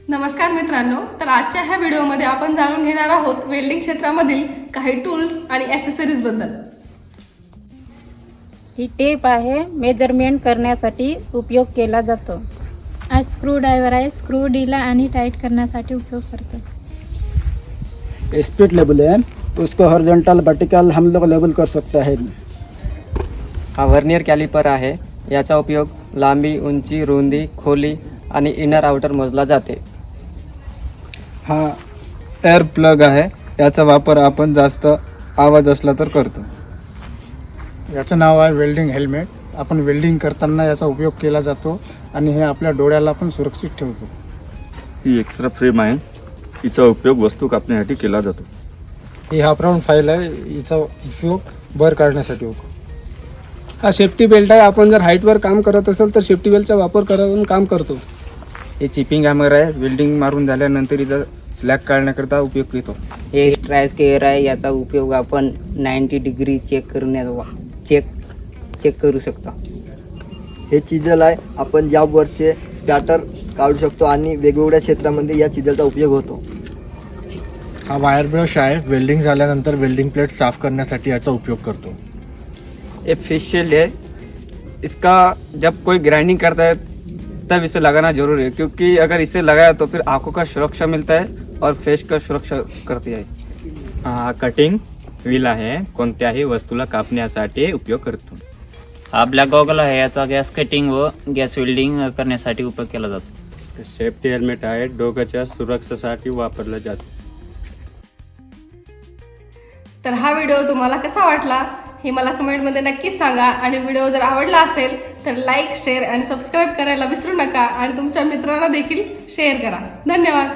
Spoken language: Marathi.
नमस्कार मित्रांनो, तर आजच्या ह्या व्हिडिओमध्ये आपण जाणून घेणार आहोत वेल्डिंग क्षेत्रामधील काही टूल्स आणि ॲक्सेसरीज बद्दल. ही टेप आहे, मेजरमेंट करण्यासाठी उपयोग केला जातो. हा स्क्रू ड्रायव्हर आहे, स्क्रू ढीला आणि टाईट करण्यासाठी उपयोग करतो. स्पीड लेवल है, उसको हॉरिजॉन्टल वर्टिकल हम लोग लेवल कर सकते हैं. हा व्हर्नियर कॅलिपर आहे. याचा उपयोग लांबी, उंची, रुंदी, खोली आणि इनर आउटर मोजला जाते. हा एअर प्लग आहे. याचा वापर आपण जास्त आवाज असला तर करतो. याचं नाव आहे वेल्डिंग हेल्मेट. आपण वेल्डिंग करताना याचा उपयोग केला जातो आणि हे आपल्या डोळ्याला पण सुरक्षित ठेवतो. ही एक्स्ट्रा फ्रेम आहे. हिचा उपयोग वस्तू कापण्यासाठी केला जातो. ही हाफ राऊंड फाईल आहे. हिचा उपयोग बर काढण्यासाठी होतो. हा सेफ्टी बेल्ट आहे. आपण जर हाईटवर काम करत असेल तर सेफ्टी बेल्टचा वापर करून काम करतो. हे चिपिंग हॅमर आहे. वेल्डिंग मारून झाल्यानंतर इथं स्लॅग काढण्याकरता उपयोग येतो. हे ट्राय स्केअर आहे. याचा उपयोग आपण 90 डिग्री चेक करू शकतो. हे चिजल आहे. आपण जॉबवरचे स्पॅटर काढू शकतो आणि वेगवेगळ्या क्षेत्रामध्ये या चिजलचा उपयोग होतो. हा वायर ब्रश आहे. वेल्डिंग झाल्यानंतर वेल्डिंग प्लेट साफ करण्यासाठी याचा उपयोग करतो. ये फेस शील्ड है. इसका जब कोई ग्राइंडिंग करता है तब इसे लगाना जरूरी है, क्योंकि अगर इसे लगाया तो फिर आंखों का सुरक्षा मिलता है और फेस का सुरक्षा करती है. हा कटिंग व्हील आहे. कोणत्याही वस्तूला कापण्यासाठी उपयोग करतो. हा ब्लॅक गॉगल आहे. याचा गॅस कटिंग व गॅस वेल्डिंग करण्यासाठी उपयोग केला जातो. सेफ्टी हेल्मेट आहे. डोक्याच्या सुरक्षेसाठी वापरलं जातं. तर हा व्हिडिओ तुम्हाला कसा वाटला हे मला कमेंटमध्ये नक्कीच सांगा. आणि व्हिडिओ जर आवडला असेल तर लाईक, शेअर आणि सबस्क्राईब करायला विसरू नका. आणि तुमच्या मित्रांना देखील शेअर करा. धन्यवाद.